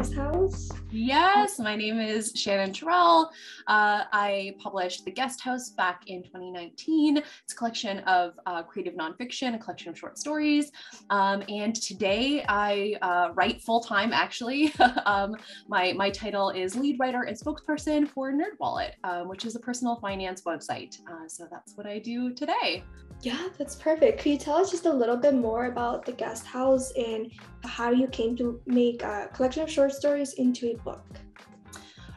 Guest House? Yes, my name is Shannon Terrell. I published The Guest House back in 2019. It's a collection of creative nonfiction, a collection of short stories. And today I write full-time, actually. My title is lead writer and spokesperson for NerdWallet, which is a personal finance website. So that's what I do today. Yeah, that's perfect. Could you tell us just a little bit more about The Guest House and how you came to make a collection of short stories into a book?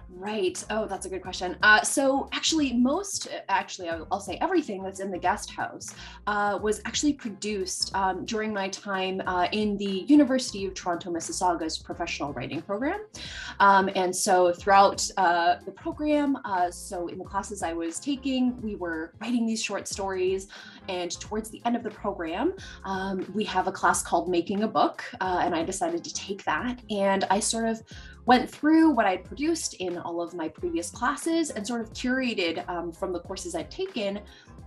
Right. Oh, that's a good question. So actually, I'll say everything that's in The Guest House was actually produced during my time in the University of Toronto, Mississauga's professional writing program. And so throughout the program, so in the classes I was taking, we were writing these short stories. And towards the end of the program, we have a class called Making a Book, and I decided to take that. And I sort of went through what I'd produced in all of my previous classes and sort of curated from the courses I'd taken,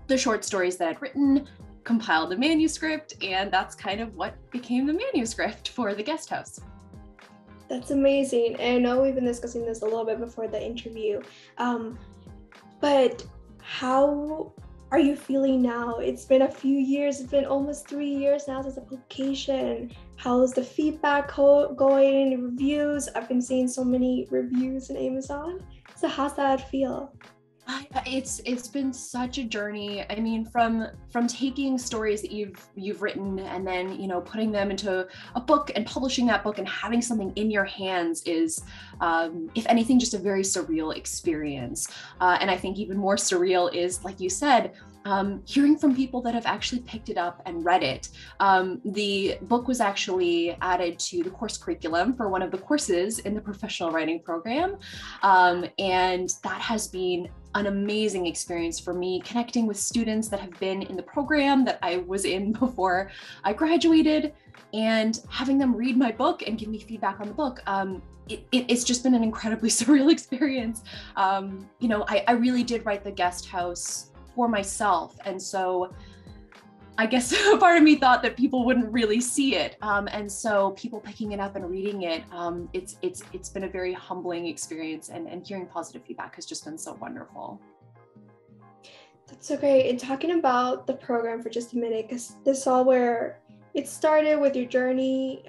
the short stories that I'd written, compiled a manuscript, and that's kind of what became the manuscript for The Guest House. That's amazing. And I know we've been discussing this a little bit before the interview, but how are you feeling now? It's been a few years, it's been almost 3 years now since the publication. How's the feedback going, reviews? I've been seeing so many reviews on Amazon. So how's that feel? It's been such a journey. I mean, from taking stories that you've written and then, putting them into a book and publishing that book and having something in your hands is, if anything, just a very surreal experience. And I think even more surreal is, like you said, hearing from people that have actually picked it up and read it. The book was actually added to the course curriculum for one of the courses in the professional writing program. And that has been an amazing experience for me, connecting with students that have been in the program that I was in before I graduated and having them read my book and give me feedback on the book. It's just been an incredibly surreal experience. I really did write The Guest House for myself. And so I guess part of me thought that people wouldn't really see it. And so people picking it up and reading it, it's been a very humbling experience, and hearing positive feedback has just been so wonderful. That's so great. And talking about the program for just a minute, because this is all where it started with your journey,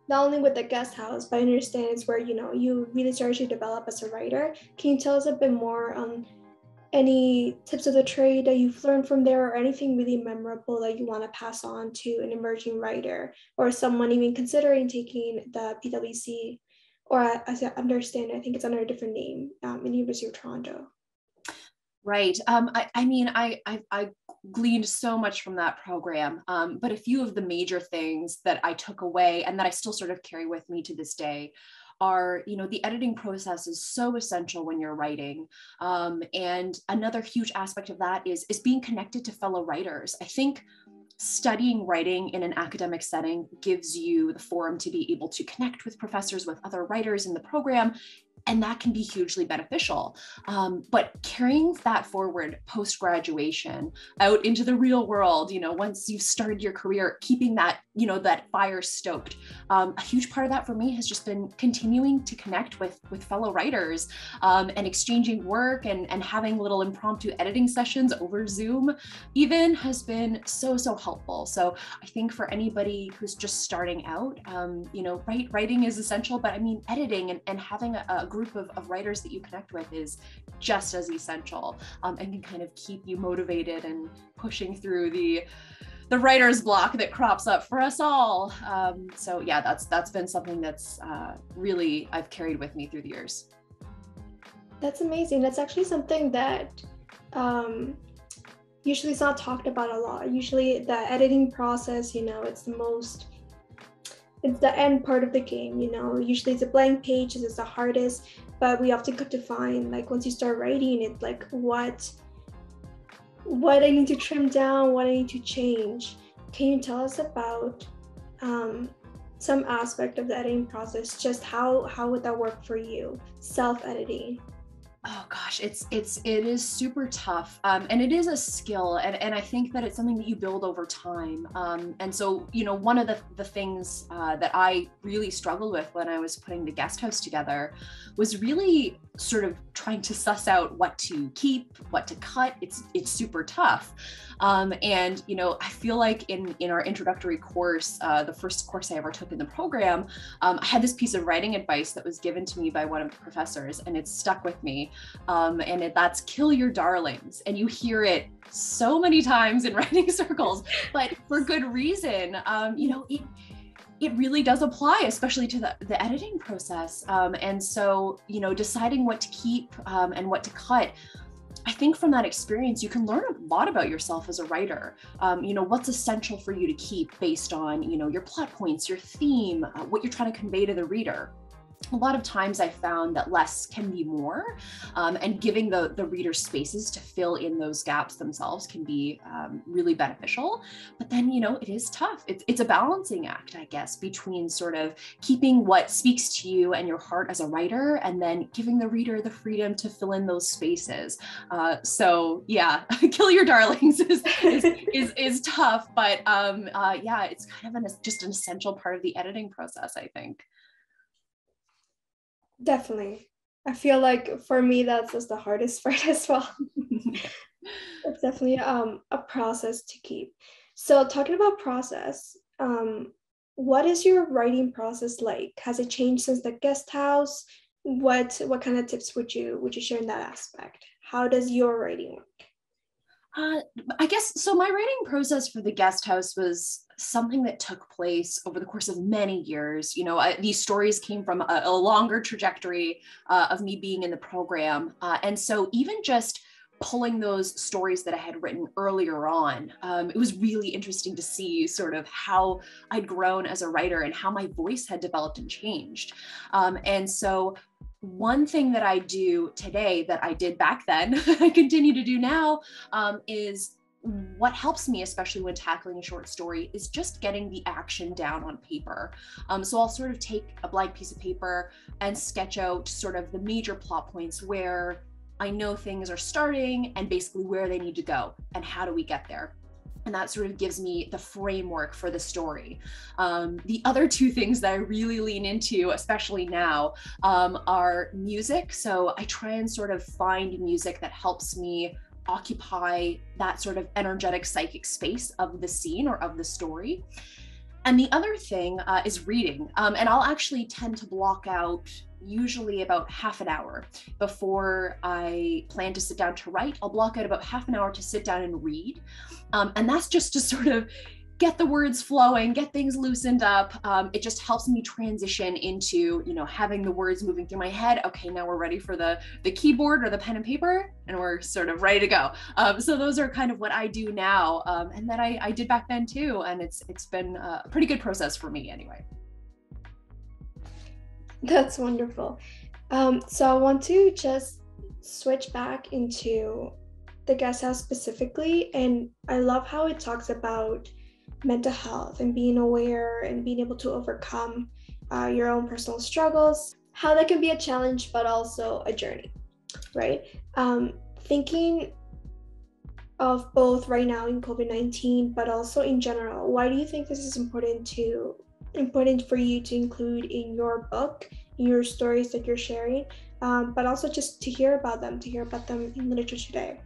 not only with The Guest House, but I understand it's where, you really started to develop as a writer. Can you tell us a bit more on any tips of the trade that you've learned from there, or anything really memorable that you want to pass on to an emerging writer or someone even considering taking the PwC, or as I understand, I think it's under a different name in the University of Toronto? Right. I gleaned so much from that program, but a few of the major things that I took away and that I still sort of carry with me to this day are, the editing process is so essential when you're writing. And another huge aspect of that is being connected to fellow writers. I think studying writing in an academic setting gives you the forum to be able to connect with professors, with other writers in the program, and that can be hugely beneficial. But carrying that forward post-graduation out into the real world, once you've started your career, keeping that, that fire stoked. A huge part of that for me has just been continuing to connect with fellow writers and exchanging work and having little impromptu editing sessions over Zoom even has been so helpful. So I think for anybody who's just starting out, writing is essential, but I mean, editing and having a group of writers that you connect with is just as essential, and can kind of keep you motivated and pushing through the writer's block that crops up for us all. So yeah, that's been something that's really I've carried with me through the years. That's amazing. That's actually something that usually is not talked about a lot. Usually the editing process, it's the end part of the game, usually it's a blank page, it's the hardest, but we often come to find, like, once you start writing, it's like, what I need to trim down, what I need to change. Can you tell us about some aspect of the editing process, just how would that work for you, self-editing? Oh gosh, it is super tough, and it is a skill, and I think that it's something that you build over time. And so, one of the things that I really struggled with when I was putting the guest house together was really sort of trying to suss out what to keep, what to cut. It's super tough. And I feel like in our introductory course, the first course I ever took in the program, I had this piece of writing advice that was given to me by one of the professors, and it's stuck with me. That's kill your darlings. And you hear it so many times in writing circles, but for good reason. It really does apply, especially to the editing process. And so, deciding what to keep and what to cut, I think from that experience, you can learn a lot about yourself as a writer. What's essential for you to keep based on, your plot points, your theme, what you're trying to convey to the reader. A lot of times I found that less can be more, and giving the reader spaces to fill in those gaps themselves can be really beneficial. But then, it is tough. It's a balancing act, I guess, between sort of keeping what speaks to you and your heart as a writer, and then giving the reader the freedom to fill in those spaces. So yeah, kill your darlings is tough, but yeah, it's kind of just an essential part of the editing process, I think. Definitely. I feel like for me, that's just the hardest part as well. It's definitely a process to keep. So talking about process, what is your writing process like? Has it changed since the guest house? What kind of tips would you share in that aspect? How does your writing work? I guess so. My writing process for the guest house was something that took place over the course of many years. These stories came from a longer trajectory of me being in the program. And so even just pulling those stories that I had written earlier on, it was really interesting to see sort of how I'd grown as a writer and how my voice had developed and changed. And so one thing that I do today that I did back then, I continue to do now, is what helps me, especially when tackling a short story, is just getting the action down on paper. So I'll sort of take a blank piece of paper and sketch out sort of the major plot points where I know things are starting and basically where they need to go and how do we get there. And that sort of gives me the framework for the story. The other two things that I really lean into, especially now, are music. So I try and sort of find music that helps me occupy that sort of energetic psychic space of the scene or of the story. And the other thing is reading. And I'll actually tend to block out usually about half an hour before I plan to sit down to write. I'll block out about half an hour to sit down and read. And that's just to sort of get the words flowing, get things loosened up. It just helps me transition into, having the words moving through my head. Okay, now we're ready for the keyboard or the pen and paper, and we're sort of ready to go. So those are kind of what I do now, and that I did back then too. And it's been a pretty good process for me anyway. That's wonderful. So I want to just switch back into the guest house specifically, and I love how it talks about mental health and being aware and being able to overcome your own personal struggles, how that can be a challenge, but also a journey, right? Thinking of both right now in COVID-19, but also in general, why do you think this is important for you to include in your book, in your stories that you're sharing, but also just to hear about them in literature today?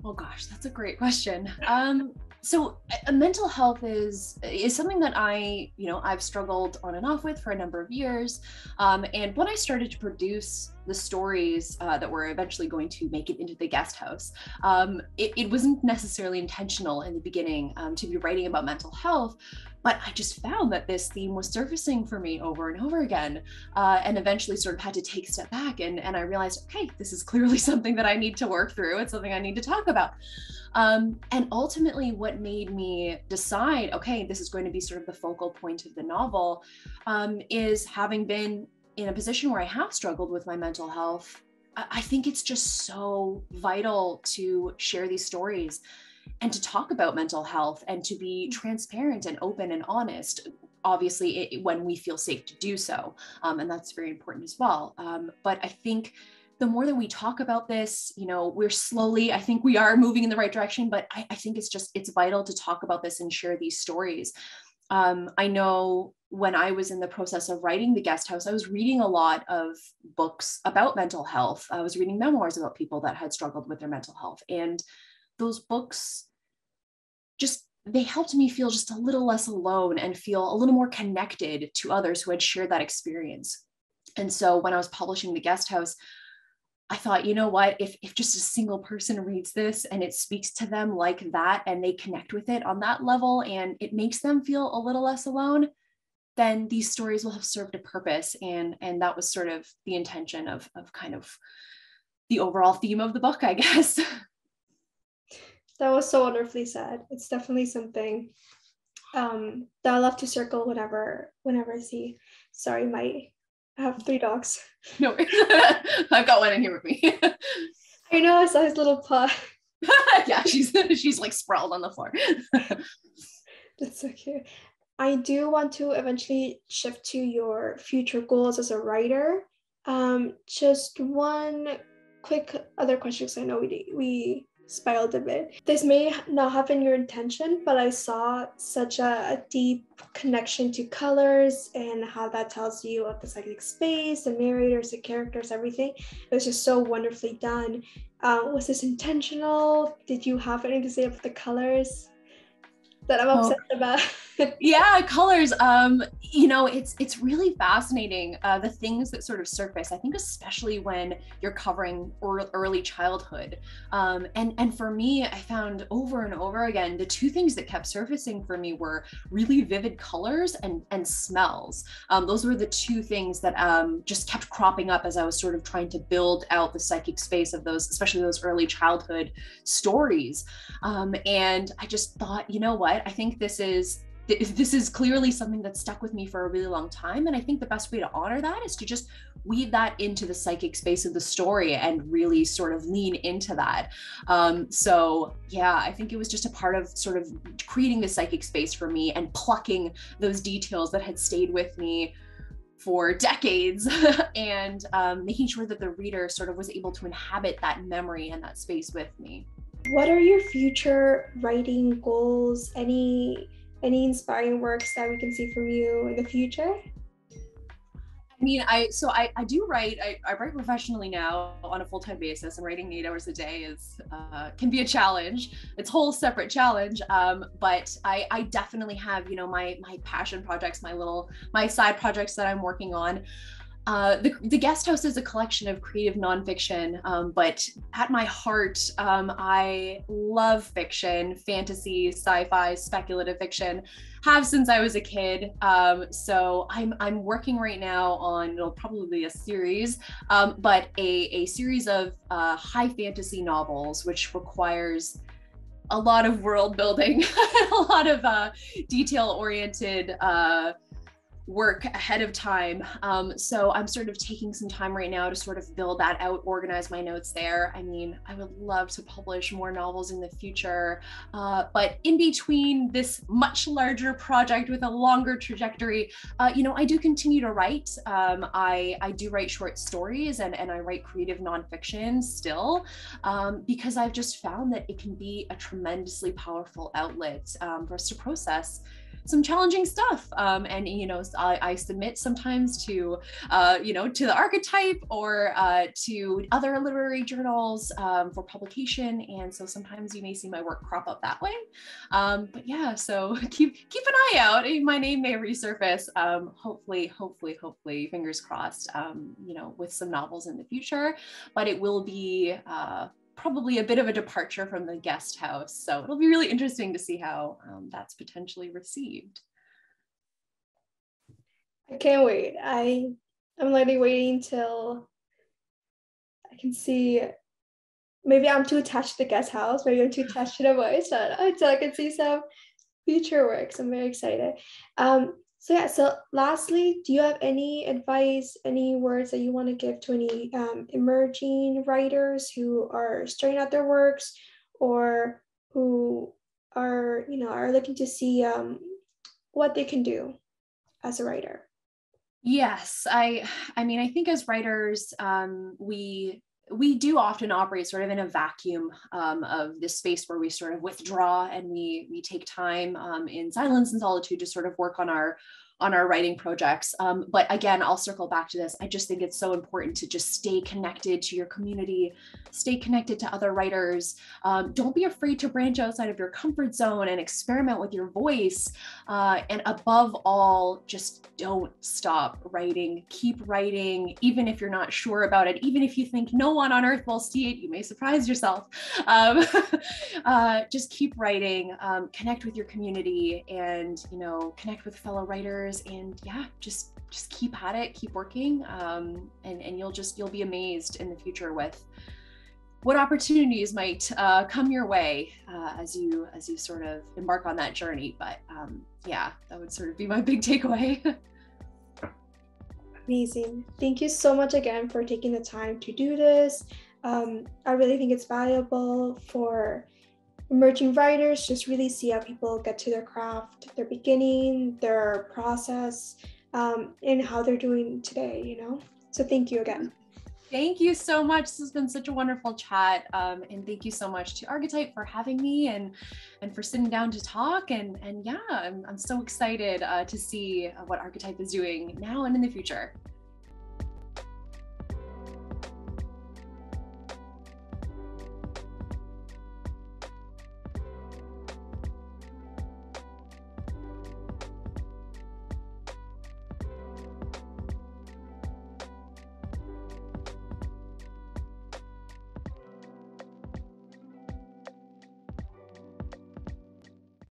Oh gosh, that's a great question. So mental health is something that I've struggled on and off with for a number of years. And when I started to produce the stories that were eventually going to make it into the guest house, it wasn't necessarily intentional in the beginning to be writing about mental health. But I just found that this theme was surfacing for me over and over again, and eventually sort of had to take a step back. And I realized, okay, this is clearly something that I need to work through. It's something I need to talk about. And ultimately what made me decide, okay, this is going to be sort of the focal point of the novel, is having been in a position where I have struggled with my mental health. I think it's just so vital to share these stories and to talk about mental health and to be transparent and open and honest, obviously when we feel safe to do so. And that's very important as well. But I think the more that we talk about this, we're slowly, I think we are moving in the right direction, but I think it's vital to talk about this and share these stories. I know when I was in the process of writing The Guest House, I was reading a lot of books about mental health. I was reading memoirs about people that had struggled with their mental health. And those books they helped me feel just a little less alone and feel a little more connected to others who had shared that experience. And so when I was publishing The Guest House, I thought, you know what, if just a single person reads this and it speaks to them like that, and they connect with it on that level, and it makes them feel a little less alone, then these stories will have served a purpose. And that was sort of the intention of kind of the overall theme of the book, I guess. That was so wonderfully said. It's definitely something that I love to circle whenever I see. Sorry, I have 3 dogs. No, I've got one in here with me. I know, I saw his little paw. Yeah, she's like sprawled on the floor. That's so cute. I do want to eventually shift to your future goals as a writer. Just one quick other question, because I know we spiraled a bit. This may not have been your intention, but I saw such a deep connection to colors and how that tells you of the psychic space, the narrators, the characters, everything. It was just so wonderfully done. Was this intentional? Did you have anything to say about the colors that I'm obsessed about? Yeah, colors. It's really fascinating, the things that sort of surface, I think, especially when you're covering early childhood. And for me, I found over and over again, the 2 things that kept surfacing for me were really vivid colors and smells. Those were the 2 things that just kept cropping up as I was sort of trying to build out the psychic space of those, especially those early childhood stories. And I just thought, you know what, I think this is clearly something that's stuck with me for a really long time. And I think the best way to honor that is to just weave that into the psychic space of the story and really sort of lean into that. So yeah, I think it was just a part of sort of creating the psychic space for me and plucking those details that had stayed with me for decades and making sure that the reader sort of was able to inhabit that memory and that space with me. What are your future writing goals? Any inspiring works that we can see from you in the future? I mean, I do write. I write professionally now on a full-time basis, and writing 8 hours a day can be a challenge. It's a whole separate challenge. But I definitely have, my passion projects, my side projects that I'm working on. The Guest House is a collection of creative nonfiction, but at my heart, I love fiction, fantasy, sci-fi, speculative fiction, have since I was a kid. So I'm working right now on, it'll probably be a series, but a series of high fantasy novels, which requires a lot of world building, a lot of detail-oriented work ahead of time. So I'm sort of taking some time right now to sort of build that out, organize my notes there. I mean, I would love to publish more novels in the future, but in between this much larger project with a longer trajectory, I do continue to write. I do write short stories and I write creative nonfiction still, because I've just found that it can be a tremendously powerful outlet for us to process some challenging stuff. I submit sometimes to the Archetype or to other literary journals for publication. And so sometimes you may see my work crop up that way. But yeah, so keep an eye out. My name may resurface, hopefully, fingers crossed, with some novels in the future, but it will be probably a bit of a departure from the Guest House. So it'll be really interesting to see how that's potentially received. I can't wait. I'm literally waiting till I can see. Maybe I'm too attached to the Guest House. Maybe I'm too attached to the voice, but until I can see some future works, I'm very excited. So lastly, do you have any advice, any words that you want to give to any emerging writers who are starting out their works or who are looking to see what they can do as a writer? Yes, I mean, I think as writers, we we do often operate sort of in a vacuum of this space where we sort of withdraw and we take time in silence and solitude to sort of work on our writing projects. But again, I'll circle back to this. I just think it's so important to just stay connected to your community, stay connected to other writers. Don't be afraid to branch outside of your comfort zone and experiment with your voice. And above all, just don't stop writing. Keep writing, even if you're not sure about it, even if you think no one on earth will see it, you may surprise yourself. Just keep writing, connect with your community, and connect with fellow writers. And yeah, just keep at it, keep working, and you'll be amazed in the future with what opportunities might come your way as you sort of embark on that journey. But yeah, that would sort of be my big takeaway. Amazing. Thank you so much again for taking the time to do this. I really think it's valuable for emerging writers, just really see how people get to their craft, their beginning, their process, and how they're doing today, So thank you again. Thank you so much. This has been such a wonderful chat. And thank you so much to Archetype for having me and for sitting down to talk. And yeah, I'm so excited to see what Archetype is doing now and in the future.